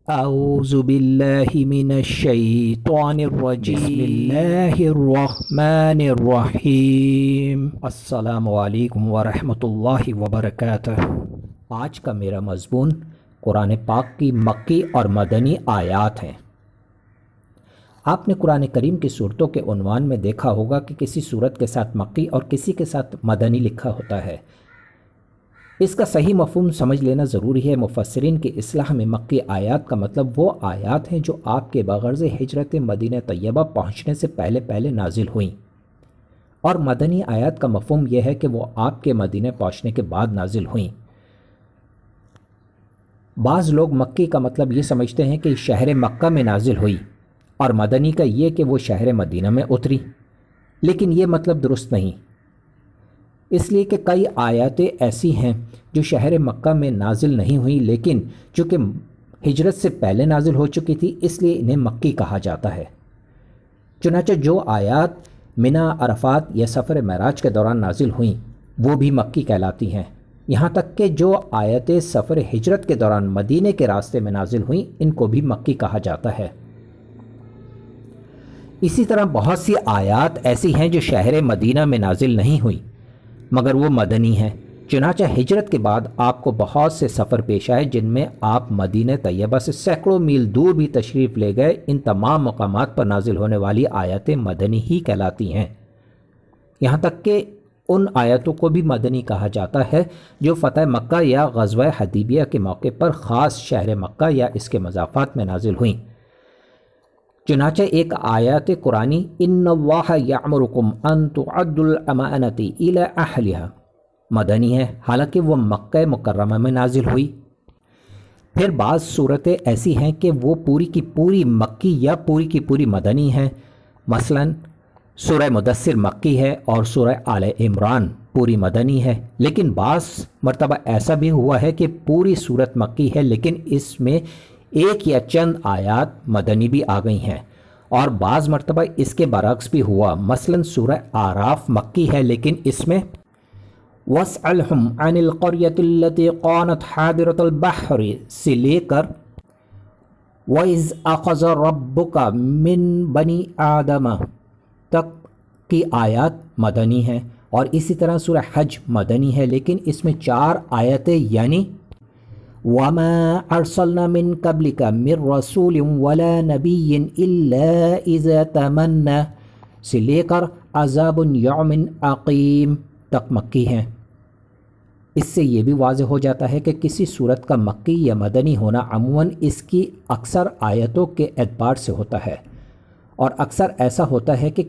اعوذ باللہ من الشیطان الرجیم بسم اللہ الرحمن الرحیم السلام علیکم ورحمۃ اللہ وبرکاتہ۔ آج کا میرا مضمون قرآن پاک کی مکی اور مدنی آیات ہیں۔ آپ نے قرآن کریم کی صورتوں کے عنوان میں دیکھا ہوگا کہ کسی صورت کے ساتھ مکی اور کسی کے ساتھ مدنی لکھا ہوتا ہے۔ اس کا صحیح مفہوم سمجھ لینا ضروری ہے۔ مفسرین کی اصطلاح میں مکی آیات کا مطلب وہ آیات ہیں جو آپ کے بغرض ہجرت مدینہ طیبہ پہنچنے سے پہلے نازل ہوئیں، اور مدنی آیات کا مفہوم یہ ہے کہ وہ آپ کے مدینہ پہنچنے کے بعد نازل ہوئیں۔ بعض لوگ مکی کا مطلب یہ سمجھتے ہیں کہ شہر مکہ میں نازل ہوئی، اور مدنی کا یہ کہ وہ شہر مدینہ میں اتری، لیکن یہ مطلب درست نہیں، اس لیے کہ کئی آیاتیں ایسی ہیں جو شہر مکہ میں نازل نہیں ہوئیں، لیکن چونکہ ہجرت سے پہلے نازل ہو چکی تھی اس لیے انہیں مکی کہا جاتا ہے۔ چنانچہ جو آیات منا، عرفات یا سفر معراج کے دوران نازل ہوئیں وہ بھی مکی کہلاتی ہیں، یہاں تک کہ جو آیتیں سفر ہجرت کے دوران مدینے کے راستے میں نازل ہوئیں ان کو بھی مکی کہا جاتا ہے۔ اسی طرح بہت سی آیات ایسی ہیں جو شہر مدینہ میں نازل نہیں ہوئیں مگر وہ مدنی ہیں۔ چنانچہ ہجرت کے بعد آپ کو بہت سے سفر پیش آئے جن میں آپ مدینہ طیبہ سے سینکڑوں میل دور بھی تشریف لے گئے۔ ان تمام مقامات پر نازل ہونے والی آیتیں مدنی ہی کہلاتی ہیں، یہاں تک کہ ان آیتوں کو بھی مدنی کہا جاتا ہے جو فتح مکہ یا غزوہ حدیبیہ کے موقع پر خاص شہر مکہ یا اس کے مضافات میں نازل ہوئیں۔ چنانچہ ایک آیات قرآنی ان اللہ یأمرکم ان تعدوا الامانۃ الی اہلہا مدنی ہے، حالانکہ وہ مکہ مکرمہ میں نازل ہوئی۔ پھر بعض صورتیں ایسی ہیں کہ وہ پوری کی پوری مکی یا پوری کی پوری مدنی ہیں، مثلا سورہ مدثر مکی ہے اور سورہ آل عمران پوری مدنی ہے، لیکن بعض مرتبہ ایسا بھی ہوا ہے کہ پوری صورت مکی ہے لیکن اس میں ایک یا چند آیات مدنی بھی آ گئی ہیں، اور بعض مرتبہ اس کے برعکس بھی ہوا، مثلا سورہ اعراف مکی ہے لیکن اس میں وَاسْأَلْهُمْ عَنِ الْقَرْيَةِ الَّتِي قَانَتْ حَاضِرَةَ الْبَحْرِ سے لے کر وَإِذْ أَخَذَ رَبُّكَ مِنْ بَنِي آدَمَ تک کی آیات مدنی ہیں، اور اسی طرح سورہ حج مدنی ہے لیکن اس میں 4 آیتیں یعنی وَمَا أَرْسَلْنَا مِن قَبْلِكَ مِن رَّسُولٍ وَلَا نَبِيٍّ إِلَّا إِذَا تَمَنَّى سے لے کر عَذَابٌ يَوْمٍ عَقِيمٍ تک مکی ہیں۔ اس سے یہ بھی واضح ہو جاتا ہے کہ کسی صورت کا مکی یا مدنی ہونا عموماً اس کی اکثر آیتوں کے اعتبار سے ہوتا ہے، اور اکثر ایسا ہوتا ہے کہ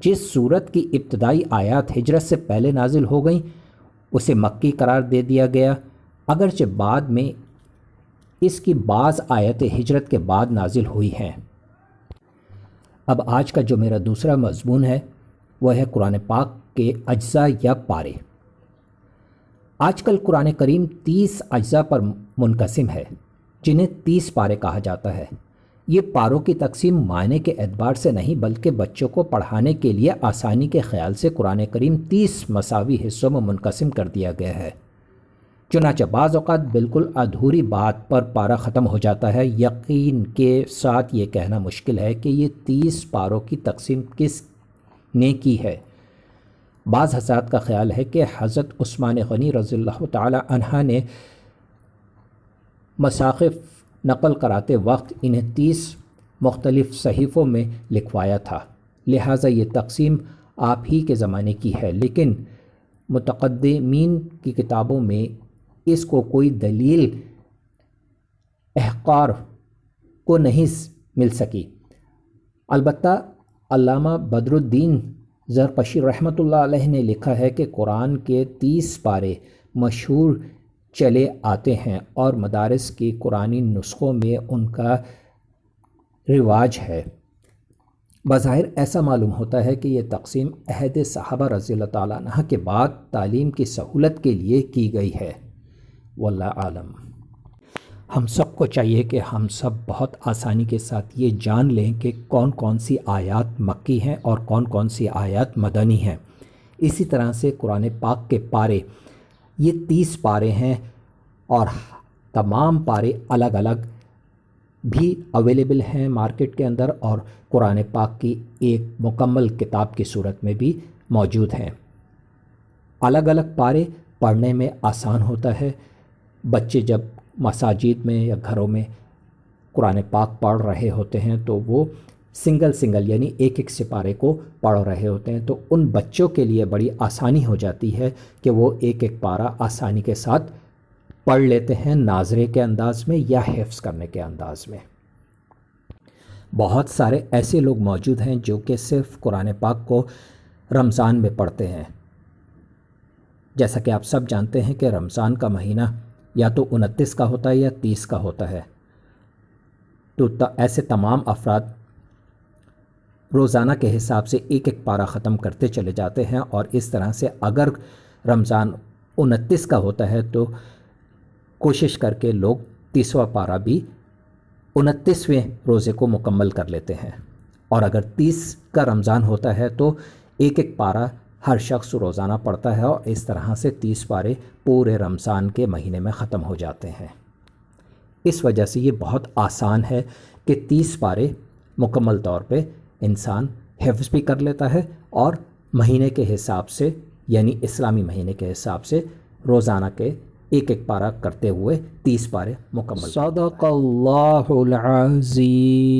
جس صورت کی ابتدائی آیات ہجرت سے پہلے نازل ہو گئیں اسے مکی قرار دے دیا گیا، اگرچہ بعد میں اس کی بعض آیتیں ہجرت کے بعد نازل ہوئی ہیں۔ اب آج کا جو میرا دوسرا مضمون ہے وہ ہے قرآن پاک کے اجزاء یا پارے۔ آج کل قرآن کریم 30 اجزاء پر منقسم ہے جنہیں 30 پارے کہا جاتا ہے۔ یہ پاروں کی تقسیم معنی کے اعتبار سے نہیں بلکہ بچوں کو پڑھانے کے لیے آسانی کے خیال سے قرآن کریم 30 مساوی حصوں میں منقسم کر دیا گیا ہے۔ چنانچہ بعض اوقات بالکل ادھوری بات پر پارہ ختم ہو جاتا ہے۔ یقین کے ساتھ یہ کہنا مشکل ہے کہ یہ 30 پاروں کی تقسیم کس نے کی ہے۔ بعض حضرات کا خیال ہے کہ حضرت عثمان غنی رضی اللہ تعالی عنہ نے مصاحف نقل کراتے وقت انہیں 30 مختلف صحیفوں میں لکھوایا تھا، لہٰذا یہ تقسیم آپ ہی کے زمانے کی ہے، لیکن متقدمین کی کتابوں میں اس کو کوئی دلیل احقار کو نہیں مل سکی۔ البتہ علامہ بدر الدین زرقشی رحمۃ اللہ علیہ نے لکھا ہے کہ قرآن کے 30 پارے مشہور چلے آتے ہیں اور مدارس کی قرآنی نسخوں میں ان کا رواج ہے۔ بظاہر ایسا معلوم ہوتا ہے کہ یہ تقسیم عہد صحابہ رضی اللہ تعالیٰ عنہ کے بعد تعلیم کی سہولت کے لیے کی گئی ہے، واللہ عالم۔ ہم سب کو چاہیے کہ ہم سب بہت آسانی کے ساتھ یہ جان لیں کہ کون کون سی آیات مکی ہیں اور کون کون سی آیات مدنی ہیں۔ اسی طرح سے قرآن پاک کے پارے یہ 30 پارے ہیں، اور تمام پارے الگ الگ بھی اویلیبل ہیں مارکیٹ کے اندر، اور قرآن پاک کی ایک مکمل کتاب کی صورت میں بھی موجود ہیں۔ الگ الگ پارے پڑھنے میں آسان ہوتا ہے۔ بچے جب مساجد میں یا گھروں میں قرآن پاک پڑھ رہے ہوتے ہیں تو وہ سنگل یعنی ایک ایک سپارے کو پڑھ رہے ہوتے ہیں، تو ان بچوں کے لیے بڑی آسانی ہو جاتی ہے کہ وہ ایک ایک پارہ آسانی کے ساتھ پڑھ لیتے ہیں، ناظرے کے انداز میں یا حفظ کرنے کے انداز میں۔ بہت سارے ایسے لوگ موجود ہیں جو کہ صرف قرآن پاک کو رمضان میں پڑھتے ہیں۔ جیسا کہ آپ سب جانتے ہیں کہ رمضان کا مہینہ یا تو 29 کا ہوتا ہے یا 30 کا ہوتا ہے، تو ایسے تمام افراد روزانہ کے حساب سے ایک ایک پارہ ختم کرتے چلے جاتے ہیں، اور اس طرح سے اگر رمضان 29 کا ہوتا ہے تو کوشش کر کے لوگ 30واں پارہ بھی 29ویں روزے کو مکمل کر لیتے ہیں، اور اگر 30 کا رمضان ہوتا ہے تو ایک ایک پارہ ہر شخص روزانہ پڑھتا ہے، اور اس طرح سے 30 پارے پورے رمضان کے مہینے میں ختم ہو جاتے ہیں۔ اس وجہ سے یہ بہت آسان ہے کہ 30 پارے مکمل طور پہ انسان حفظ بھی کر لیتا ہے، اور مہینے کے حساب سے یعنی اسلامی مہینے کے حساب سے روزانہ کے ایک ایک پارہ کرتے ہوئے 30 پارے مکمل۔ صدق اللہ العظیم۔